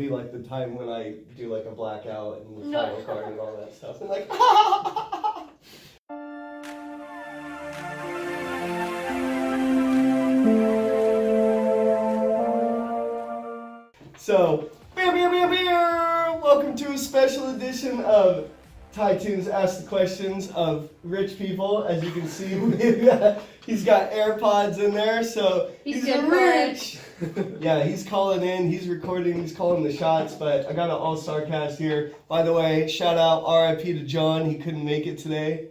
be like the time when I do like a blackout and the final card and all that stuff. And like, so, welcome to a special edition of Ty-Tunes Ask the Questions of Rich People. As you can see, he's got AirPods in there, so he's rich. Yeah, he's calling in, he's recording, he's calling the shots, but I got an all-star cast here. By the way, shout out RIP to John, he couldn't make it today.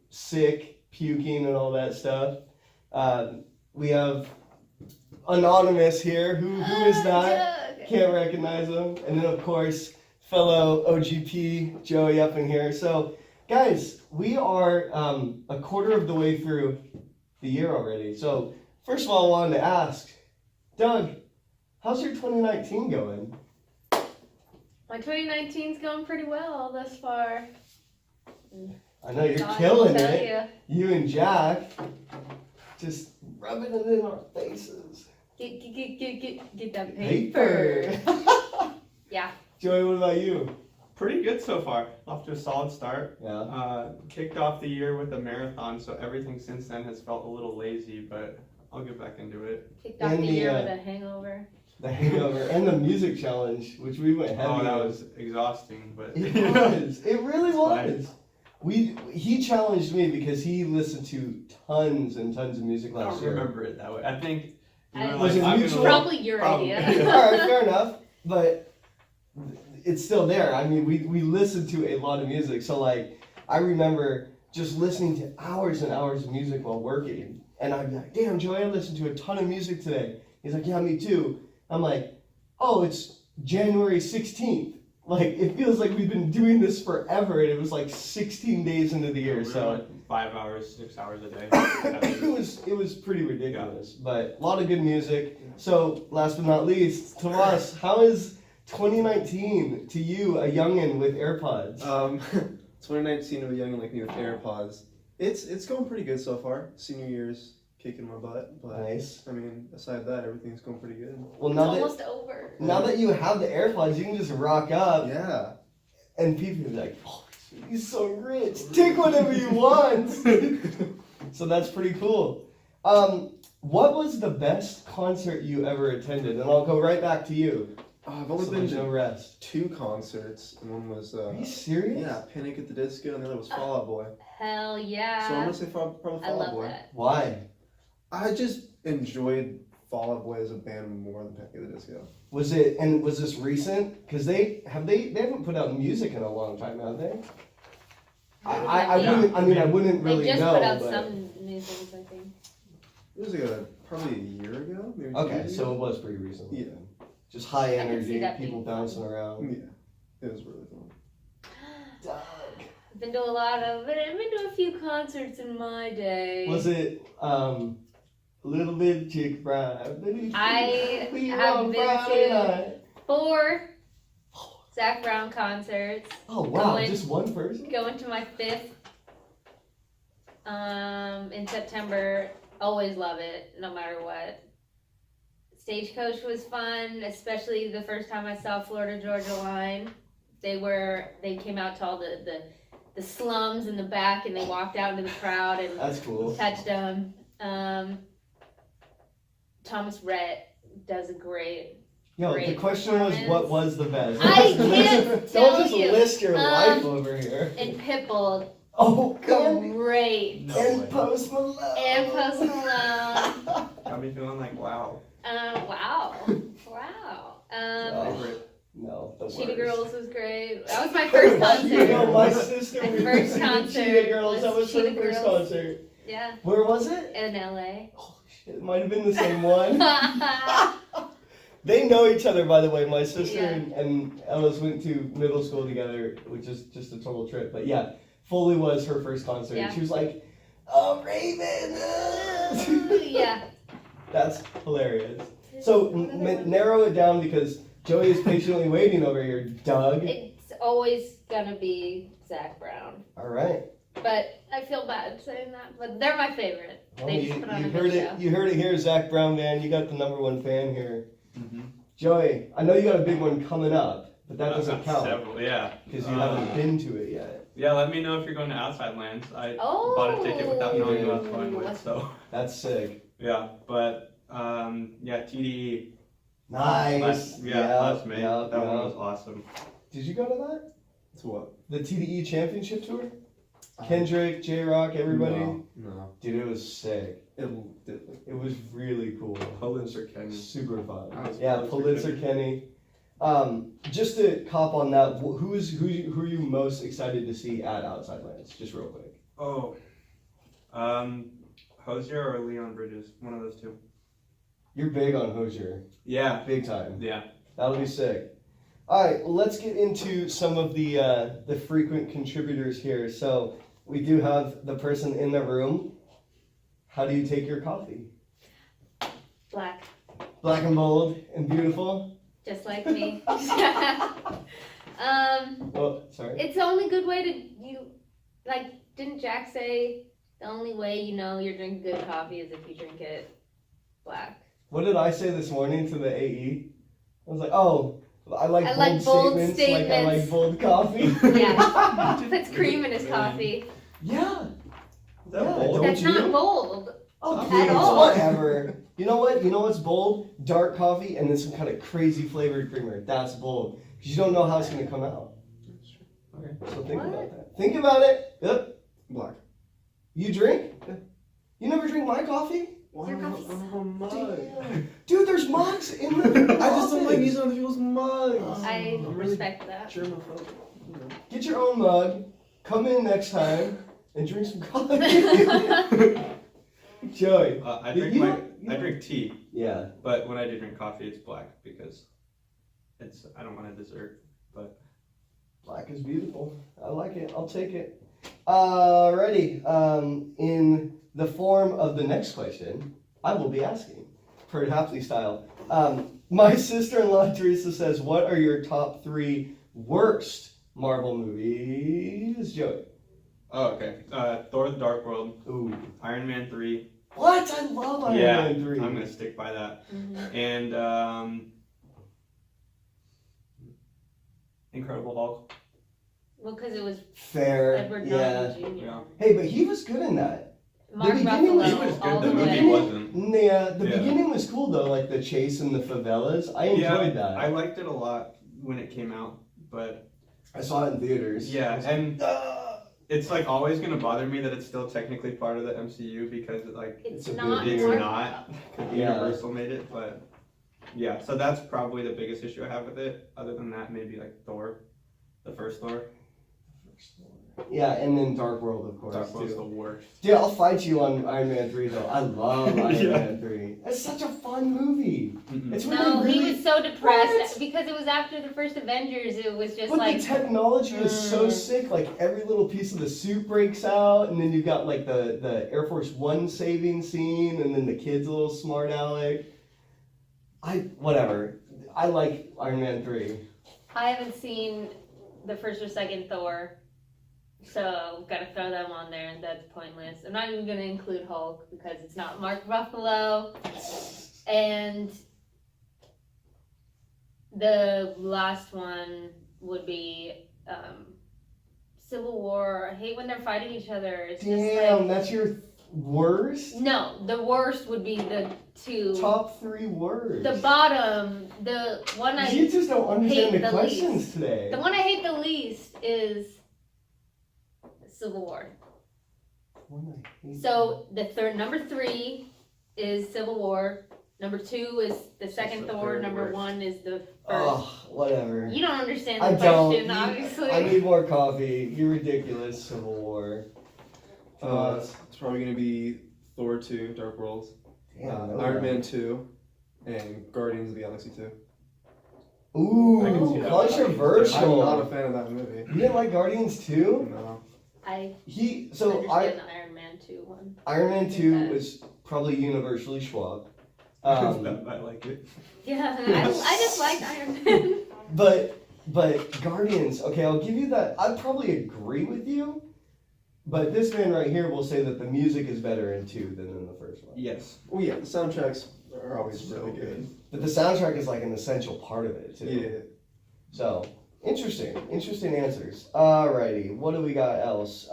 Sick, puking, and all that stuff. We have Anonymous here. Who is that? Can't recognize him. And then, of course, fellow OGP Joey up in here. So, guys, we are a quarter of the way through the year already. So, first of all, I wanted to ask, Doug, how's your 2019 going? My 2019's going pretty well thus far. I know you're killing it. You and Jack just rubbing it in our faces. Get that paper. Yeah. Joey, what about you? Pretty good so far. Off to a solid start. Yeah. Kicked off the year with a marathon, so everything since then has felt a little lazy, but I'll get back into it. Kicked off the year with a hangover. The hangover and the music challenge, which we went heavy. Oh, that was exhausting, but it was. It really was. He challenged me because he listened to tons and tons of music last year. I don't remember it that way. I think probably your idea. All right, fair enough, but it's still there. I mean, we listened to a lot of music, so like I remember just listening to hours and hours of music while working, and I'd be like, "Damn, Joey, I listened to a ton of music today." He's like, "Yeah, me too." I'm like, "Oh, it's January 16th." Like, it feels like we've been doing this forever, and it was like 16 days into the year, so. Like 5 hours, 6 hours a day. It was pretty ridiculous, but a lot of good music. So, last but not least, Tomas, how is 2019 to you, a youngin' with AirPods? 2019 to a youngin' like me with AirPods. It's going pretty good so far. Senior year's kicking my butt, but nice. I mean, aside that, everything's going pretty good. Well, it's almost over. Now that you have the AirPods, you can just rock up. Yeah. And people will be like, "Oh, he's so rich. Take whatever you want." So that's pretty cool. What was the best concert you ever attended? And I'll go right back to you. I've only been no rest. 2 concerts, and one was Are you serious? Yeah, Panic at the Disco, and the other was Fall Out Boy. Hell yeah. So I'm gonna say probably Fall Out Boy. That. Why? I just enjoyed Fall Out Boy as a band more than Panic at the Disco. Was this recent? Because they haven't put out music in a long time, have they? I wouldn't really know. They just put out some new things, I think. It was probably a year ago, maybe 2 Okay, years so ago. it was pretty recent. Yeah. Just high energy, that people bouncing around. Yeah, it was really fun. Doug. I've been to I've been to a few concerts in my day. Was it Little Bit Chick Bride? I have been to 4 Zach Brown concerts. Oh wow, just one person? Going to my 5th in September. Always love it, no matter what. Stagecoach was fun, especially the first time I saw Florida Georgia Line. They came out to all the slums in the back, and they walked out into the crowd and that's cool. Touched them. Thomas Rhett does a great. The question was, what was the best? I can't tell Don't just list your life over here. And Pitbull. Oh, God. Great. No and Post Malone. And Post Malone. Got me feeling like, wow. Wow. No, the Cheetah worst. Girls was great. That was my first concert. You know, my sister My was first concert Cheetah Girls. That was her Cheetah first Girls. concert. Yeah. Where was it? In LA. Holy shit, it might have been the same one. They know each other, by the way. My sister and Ellis went to middle school together, which is just a total trip. But yeah, Foley was her first concert. Yeah. She was like, "Oh, Raven!" Yeah. That's hilarious. So narrow it down because Joey is patiently waiting over here. Doug. It's always gonna be Zach Brown. All right. But I feel bad saying that. But they're my favorite. Well, They just put on a heard good show. it. You heard it here, Zach Brown, man. You got the #1 fan here. Mm-hmm. Joey, I know you got a big one coming up, but that doesn't count Several, yeah. because you haven't been to it yet. Yeah, let me know if you're going to Outside Lands. I Oh. bought a ticket without knowing who I was going with, so. That's sick. Yeah, but, yeah, TDE. Nice. Last May. Yep, That one yep. was awesome. Did you go to that? To what? The TDE Championship Tour? Kendrick, J-Rock, everybody? No. Dude, it was sick. It It was really cool. Pulitzer Kenny. Super fun. Nice. Yeah, Pulitzer Kenny. Just to cop on that, who are you most excited to see at Outside Lands? Just real quick. Oh. Hosier or Leon Bridges? One of those two. You're big on Hosier. Yeah. Big time. Yeah. That'll be sick. All right, let's get into some of the frequent contributors here. So we do have the person in the room. How do you take your coffee? Black. Black and bold and beautiful. Just like me. Oh, sorry. It's the only good way to didn't Jack say the only way you know you're drinking good coffee is if you drink it black? What did I say this morning to the AE? I was like, oh, I like bold statements, like I like bold coffee. Yeah. Puts cream in his coffee. Yeah. Is that bold? That's not bold. Oh, At please, all. whatever. You know what? You know what's bold? Dark coffee and then some kind of crazy flavored creamer. That's bold. Because you don't know how it's going to come out. Okay. So think What? about that. Think about it. Yep. Black. You drink? Yeah. You never drink my coffee? Why Your don't coffee's I have a mug? Damn. Dude, there's mugs in the I just don't like office. using other people's mugs. I I'm really respect that. germaphobic. You know. Get your own mug. Come in next time and drink some coffee. Joey. I You drink don't- I drink tea, Yeah. but when I do drink coffee, it's black because I don't want a dessert. Black is beautiful. I like it. I'll take it. Alrighty. In the form of the next question, I will be asking, per Hapley style. My sister-in-law Teresa says, "What are your top 3 worst Marvel movies?" Joey. Oh, okay. Thor: The Dark World, Ooh. Iron Man 3. What? I love Iron Man 3. I'm gonna stick by that. Mhm. And Incredible Hulk. Well, because it was Fair. Edward Yeah. Norton Jr. Yeah. Hey, but he was good in that. Mark beginning Ruffalo. He was good. all The the movie way. wasn't. Yeah, the Yeah. beginning was cool though, like the chase in the favelas. I enjoyed that. I liked it a lot when it came out, but I saw it in theaters. yeah, and Ah. it's like always gonna bother me that it's still technically part of the MCU because It's It's a not. bit it's weird. not. 'Cause Yeah. Universal made it, but yeah. So that's probably the biggest issue I have with it. Other than that, maybe like Thor, the first Thor. Yeah, and then Dark World, of course. Dark World's too. the worst. Dude, I'll fight you on Iron Man 3 though. I love Iron Yeah. Man 3. It's such a fun movie. Mm-mm. It's when No, they he really, was so depressed What? because it was after the first Avengers. It was just but like the technology is so Mm. sick. Like every little piece of the suit breaks out, and then you've got like the Air Force One saving scene, and then the kid's a little smart aleck. Whatever. I like Iron Man 3. I haven't seen the first or second Thor, so gotta throw them on there, and that's pointless. I'm not even gonna include Hulk because it's not Mark Ruffalo, and the last one would be Civil War. I hate when they're fighting each other. It's just Damn, like that's your worst? no. The worst would be the two. Top 3 words. The bottom, the one I You just don't understand hate the the questions least. today. The one I hate the least is Civil War. One I hate. So the number 3 is Civil War. Number 2 is the second the Thor. third Number worst. 1 is the first. Oh, whatever. You don't understand I the don't. question, obviously. I need more coffee. You're ridiculous, Civil War. It's probably gonna be Thor 2, Dark World, Damn, no Iron way. Man 2, and Guardians of the Galaxy 2. Ooh, I can see that. I'm not a controversial. fan of that movie. You didn't like Guardians 2? No. I So understand the Iron Man 2 one. Iron Man 2 Okay. was probably universally schwab. I like it. Yeah, I just liked Iron Man. But Guardians, okay, I'll give you that. I'd probably agree with you, but this man right here will say that the music is better in 2 than in the first one. Yes. Oh yeah, the soundtracks are always So really good. but the soundtrack is like an essential part of it too. Yeah. So interesting answers. Alrighty, what do we got else?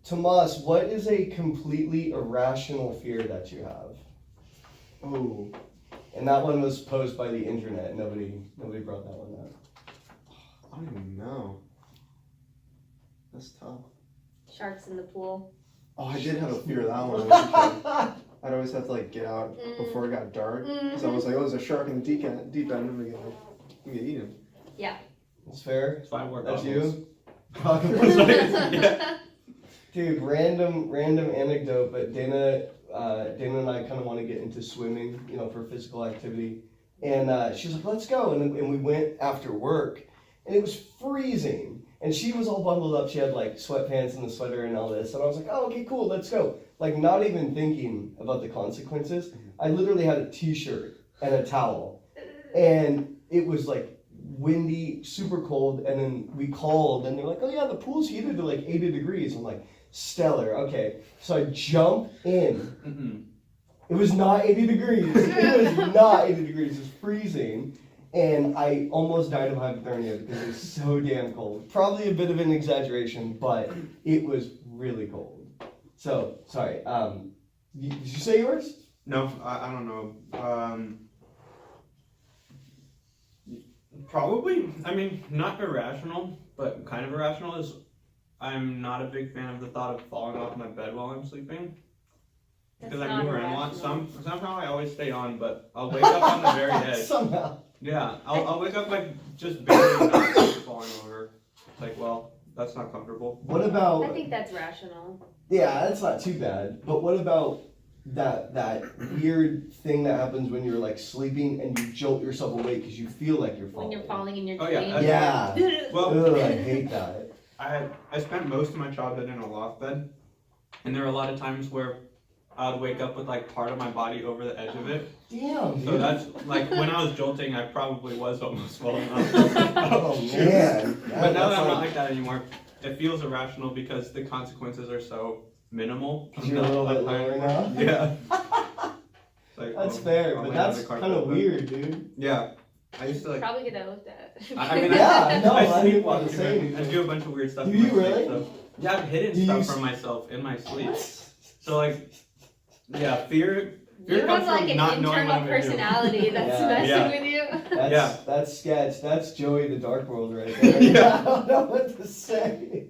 Tomas, what is a completely irrational fear that you have? Oh, And that one was posed by the internet. Nobody brought that one up. I don't even know. That's tough. Sharks in the pool. Oh, I did have a fear of that one. When I was a kid. I'd always have to like get out before it got dark. So I was like, oh, there's a shark in the deep end. I'm gonna get eaten. Yeah. That's fair. That's why I wore That's goggles. you. Yeah. Dude, random anecdote, but Dana and I kind of want to get into swimming, for physical activity. And she was like, let's go. And we went after work, and it was freezing. And she was all bundled up. She had like sweatpants and a sweater and all this. And I was like, oh, okay, cool, let's go. Like, not even thinking about the consequences. I literally had a t-shirt and a towel. And it was like windy, super cold. And then we called, and they're like, oh yeah, the pool's heated to like 80 degrees. I'm like, stellar, okay. So I jump in. It was not 80 degrees. It was not 80 degrees. It was freezing. And I almost died of hypothermia because it was so damn cold. Probably a bit of an exaggeration, but it was really cold. So, sorry. Did you say yours? No, I don't know. Probably, I mean, not irrational, but kind of irrational is I'm not a big fan of the thought of falling off my bed while I'm sleeping. Because I move around a lot. Somehow I always stay on, but I'll wake up on the very edge. Somehow. Yeah, I'll wake up like just barely not falling over. It's like, well, that's not comfortable. What about... I think that's rational. Yeah, that's not too bad. But what about that weird thing that happens when you're like sleeping and you jolt yourself awake because you feel like you're falling? When you're falling in your Oh, dream. Yeah. Well, Ugh, I hate that. I spent most of my childhood in a loft bed, and there were a lot of times where I would wake up with like part of my body over the edge of it. Damn, dude. So that's like when I was jolting, I probably was almost falling off. Oh man. But now that I'm not like that anymore, it feels irrational because the consequences are so minimal. Because you're a little bit lower now? Yeah. Like, That's fair, I'll but lay on that's the carpet, kind of but- weird, dude. Yeah. I used to like. Probably get that looked at. I mean, Yeah, no, I I didn't sleepwalk. want to say I anything. do a bunch of weird stuff. Do in my you sleep, really? So, yeah, I've hidden Do you stuff from myself in my sleep. So like, yeah, fear You comes have like from an not knowing what internal I'm gonna do. personality that's Yeah. messing Yeah. with you. That's sketch. That's Joey the Dark World right there. Yeah. I don't know what to say.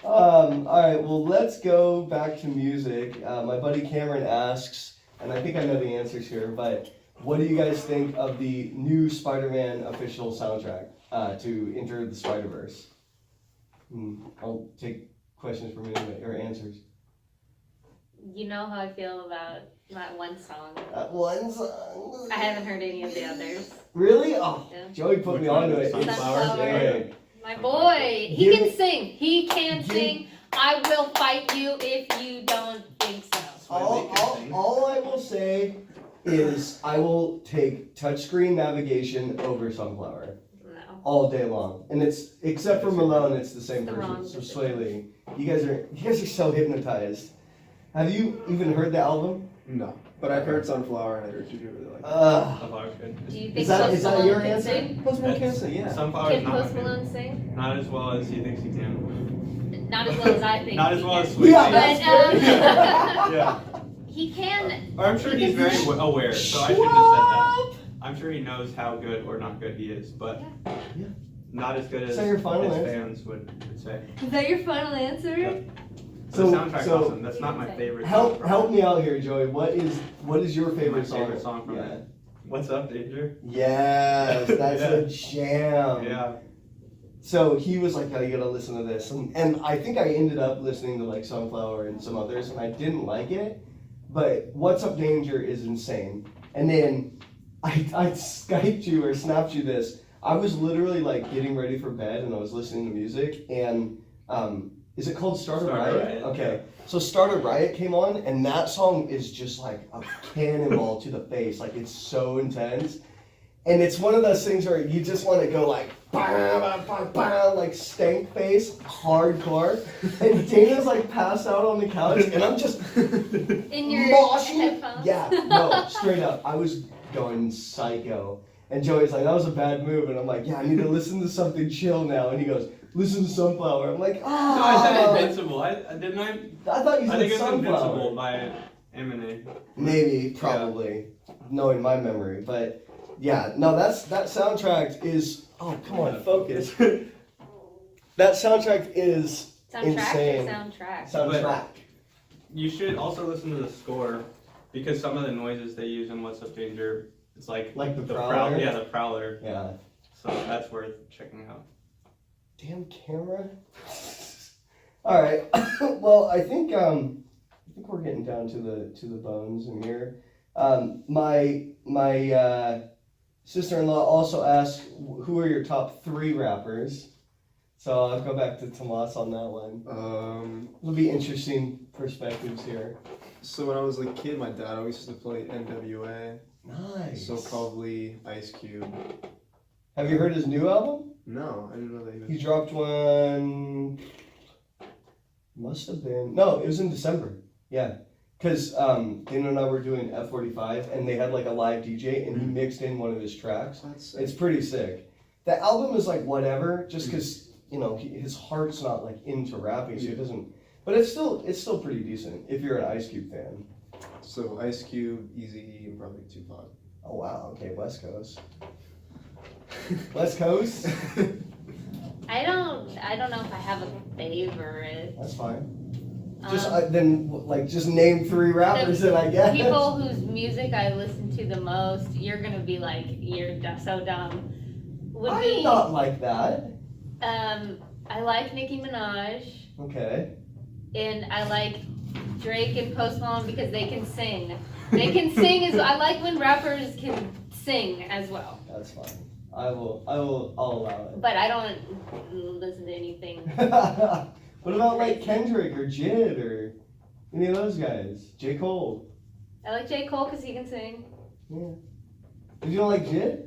All right, well, let's go back to music. My buddy Cameron asks, and I think I know the answers here, but what do you guys think of the new Spider-Man official soundtrack to Enter the Spider-Verse? I'll take questions from anybody, or answers. You know how I feel about that one song. That one song. I haven't heard any of the others. Really? Oh, Yeah. Joey put Which me one? onto it. Sunflower? Good. My boy, he Give can me- sing. He can give- sing. I will fight you if you don't think so. All I will say is I will take touchscreen navigation over Sunflower No. all day long, and it's except for Malone, it's the same The person. wrong So decision. Sway Lee, you guys are so hypnotized. Have you even heard the album? No, but I've heard Sunflower and I heard you do really like that. Sunflower's good. Do you Is think that- Post is that Malone your can answer? sing? Post Malone can sing, yeah. Sunflower is Can not my Post favorite. Malone sing? Not as well as he thinks he can. Not as well as I think. Not he as well can. as Sweet. Yeah, But that's Yeah. he can. Or I'm sure he's very aware, so I shouldn't have said that. I'm sure he knows how good or not good he is, but Yeah. not as good as So your final his answer? fans would say. Is that your final answer? Yeah. So- The soundtrack's so- awesome. That's not my favorite. Help me out here, Joey. What is your favorite song? favorite song from yeah. it. What's up, Danger? Yes, that's Yeah. a jam. Yeah. So he was like, "Oh, you gotta listen to this," and I think I ended up listening to like Sunflower and some others, and I didn't like it. But What's Up Danger is insane. And then I Skyped you or snapped you this. I was literally like getting ready for bed, and I was listening to music, and is it called Start a Start a Riot? Riot, Okay, so Start a Riot came on, and that song is just like a cannonball to the face. Like it's so intense. And it's one of those things where you just want to go like, bah, bah, bah, bah, like stank face, hardcore. And Dana's like passed out on the couch, and I'm just In your moshing. headphones? Yeah, no, straight up. I was going psycho. And Joey's like, that was a bad move. And I'm like, yeah, I need to listen to something chill now. And he goes, listen to Sunflower. I'm like, No, I said ah. Invincible. I didn't I? I thought you I said think it's Invincible Sunflower. by Eminem. Maybe, probably, knowing my memory. But yeah, no, that soundtrack is. Oh, come on, focus. That soundtrack is insane. Soundtrack. Soundtrack. You should also listen to the score because some of the noises they use in What's Up Danger, it's like The Prowler? Yeah, the Prowler. Yeah. So that's worth checking out. Damn camera. All right. Well, I think we're getting down to the bones in here. My sister-in-law also asked, who are your top 3 rappers? So I'll go back to Tomas on that one. It'll be interesting perspectives here. So when I was a kid, my dad always used to play NWA. Nice. So probably Ice Cube. Have you heard his new album? No, I didn't know that he was. He dropped one. Must have been. No, it was in December. Yeah. Because Dana and I were doing F45 and they had like a live DJ and he mixed in one of his tracks. That's sick. It's pretty sick. The album is like whatever, just because, you know, his heart's not like into rapping, so it doesn't. But it's still pretty decent if you're an Ice Cube fan. So Ice Cube, Eazy-E, and probably Tupac. Oh wow, okay, West Coast. West Coast? I don't know if I have a favorite. That's fine. Just just name 3 rappers that I guess. People whose music I listen to the most, you're gonna be like, you're so dumb. I'm not like that. I like Nicki Minaj, Okay. and I like Drake and Post Malone because they can sing. They can sing I like when rappers can sing as well. That's fine. I'll allow But I don't listen to anything. it. What about like Kendrick or Jid or any of those guys? J. Cole. I like J. Cole because he can sing. Yeah. Did you don't like Jid?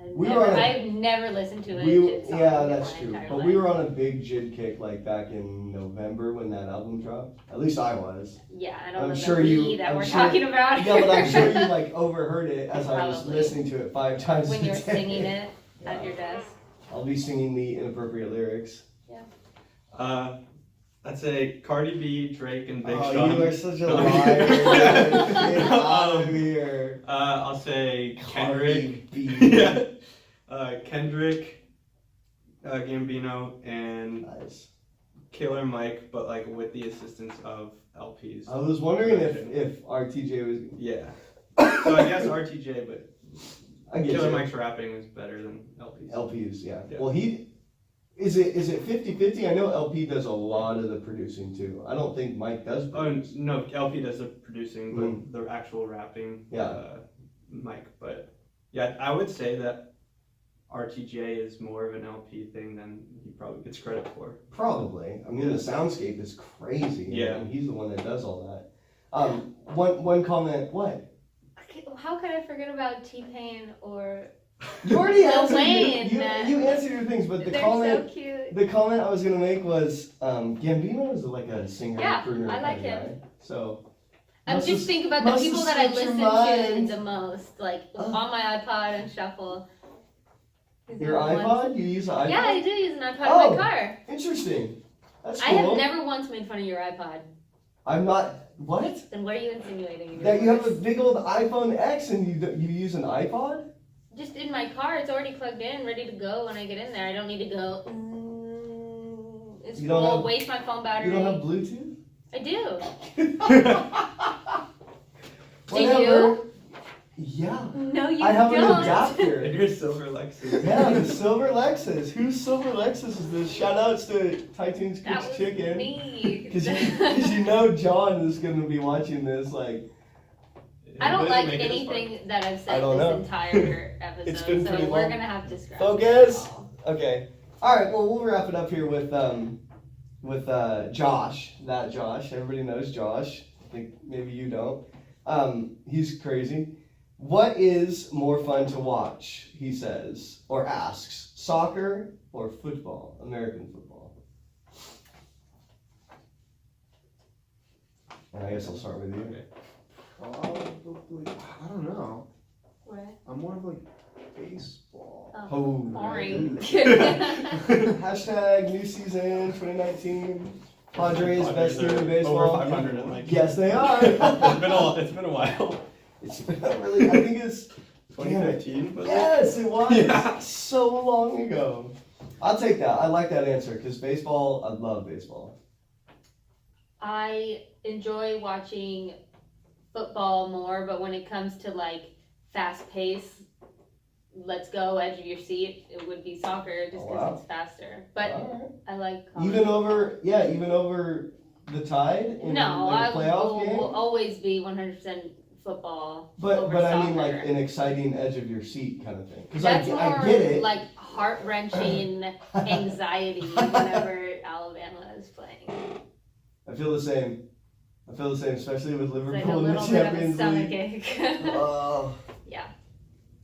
I've never listened to a Jid song. Yeah, in that's my true. entire But life. we were on a big Jid kick like back in November when that album dropped. At least I was. Yeah, I don't I'm know sure the you- we that I'm we're sure- talking about. Yeah, but I'm sure you like overheard it as I was Probably. listening to it 5 times when a you're day. singing it Yeah. at your desk. I'll be singing the inappropriate lyrics. I'd say Cardi B, Drake, and Big Oh, Sean. you are such a liar. Get out of here. I'll say Kendrick. Cardi B. Yeah. Kendrick, Gambino, and Nice. Killer Mike, but like with the assistance of LPs. I was wondering if RTJ was. Yeah. So I guess RTJ, but I get Killer you. Mike's rapping is better than LPs. LPs, yeah. Yeah. Well, is it 50-50? I know LP does a lot of the producing too. I don't think Mike does. Oh no, LP does the producing, but the actual rapping, Yeah. Mike. But yeah, I would say that RTJ is more of an LP thing than he probably gets credit for. Probably. I mean, the soundscape is crazy. Yeah. And he's the one that does all that. One comment. What? How could I forget about T-Pain or You already Lil answered. Wayne, You answered your things, but the they're comment. so cute. The comment I was gonna make was Gambino is like a singer. Yeah, crooner I like kind of him. guy. So. I'm must just have- thinking about the must people have that I slipped your listen to mind. the most, like Oh. on my iPod and shuffle. These Your are the ones- iPod? You use an iPod? Yeah, I do use an iPod Oh. in my car. Interesting. That's I cool. have never once made fun of your iPod. I'm not. What? Then what are you insinuating? That you have a big old iPhone X and you use an iPod? Just in my car, it's already plugged in, ready to go when I get in there. I don't need to go. It's You don't full, have- waste my phone battery. You don't have Bluetooth? I do. Do Whatever. you? Yeah. No, you I have don't. an adapter. And your silver Lexus. Yeah, the silver Lexus. Whose silver Lexus is this? Shout outs to Tytoon's That Cooked was Chicken. me. Because you know John is going to be watching this. Like, I don't It like doesn't make it as fun. anything that I've I said don't this know. entire episode, It's been so pretty we're long. gonna have to scrap Focus. it all. okay. All right. Well, we'll wrap it up here with Josh. That Josh. Everybody knows Josh. I think maybe you don't. He's crazy. What is more fun to watch, he says, or asks, soccer or football, American football? And I guess I'll start with you. Probably, I don't know. What? I'm more of like baseball. Oh. Boring. Hashtag new season 2019. Padres best team in Over baseball. 500 in like. Yes, they are. It's been a while. It's been really. I think it's 2015. Was it? Yes, it was. Yeah. So long ago. I'll take that. I like that answer because baseball. I love baseball. I enjoy watching football more, but when it comes to like fast pace, let's go edge of your seat, it would be soccer just because wow. it's faster. But All I like right. Even over the Tide in no, like I a playoff will game. always be 100% football. But over I mean like soccer. an exciting edge of your seat kind of thing. Because That's I more get it. like heart wrenching anxiety whenever Alabama is playing. I feel the same. Especially with It's like a Liverpool in the little bit of a Champions stomach League. ache. Oh.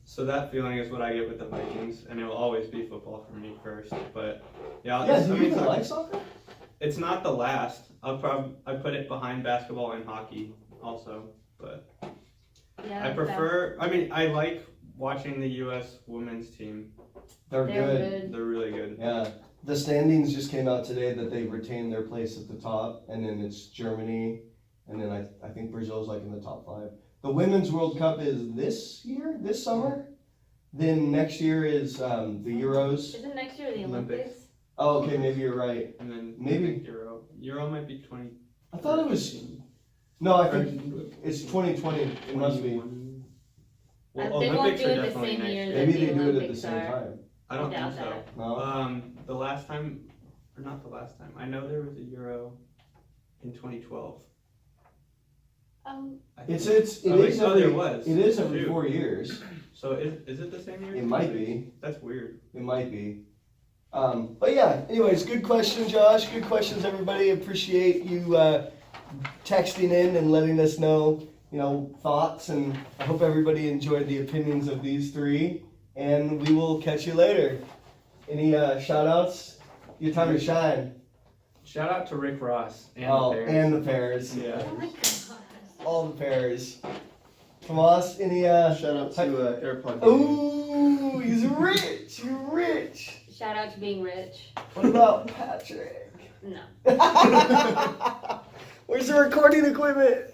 So that feeling is what I get with the Vikings, and it will always be football for me first. But yeah, Yeah, I do mean, you even like soccer? it's not the last. I put it behind basketball and hockey also, but Yeah, I prefer. I mean, I like watching the U.S. women's team. They're they're good. good. They're really good. Yeah. The standings just came out today that they retained their place at the top, and then it's Germany, and then I think Brazil's like in the top 5. The Women's World Cup is this summer. Then next year is the Euros. Isn't next year the Olympics. Olympics? Oh, okay, maybe you're right. And then Maybe. I think Euro might be 20. I thought it was. No, I think it's 2020. It must be. Well, They won't Olympics do are it the definitely same next year year. that Maybe the they do it at the Olympics same are. time. I don't doubt think so. that. No. The last time, or not the last time. I know there was a Euro in 2012. I think. It is Oh, every. there was. It is every Shoot. 4 years. So is it the same year? It might be. That's weird. It might be. But yeah, anyways, good question, Josh. Good questions, everybody. Appreciate you texting in and letting us know, thoughts. And I hope everybody enjoyed the opinions of these 3. And we will catch you later. Any shout outs? Your time to shine. Shout out to Rick Ross and Oh, the Bears. and the Bears. Yeah. Oh my gosh. All the Bears. Tomas, any Shout out to AirPod. Ooh, he's rich. You're rich. Shout out to being rich. What about Patrick? No. Where's the recording equipment?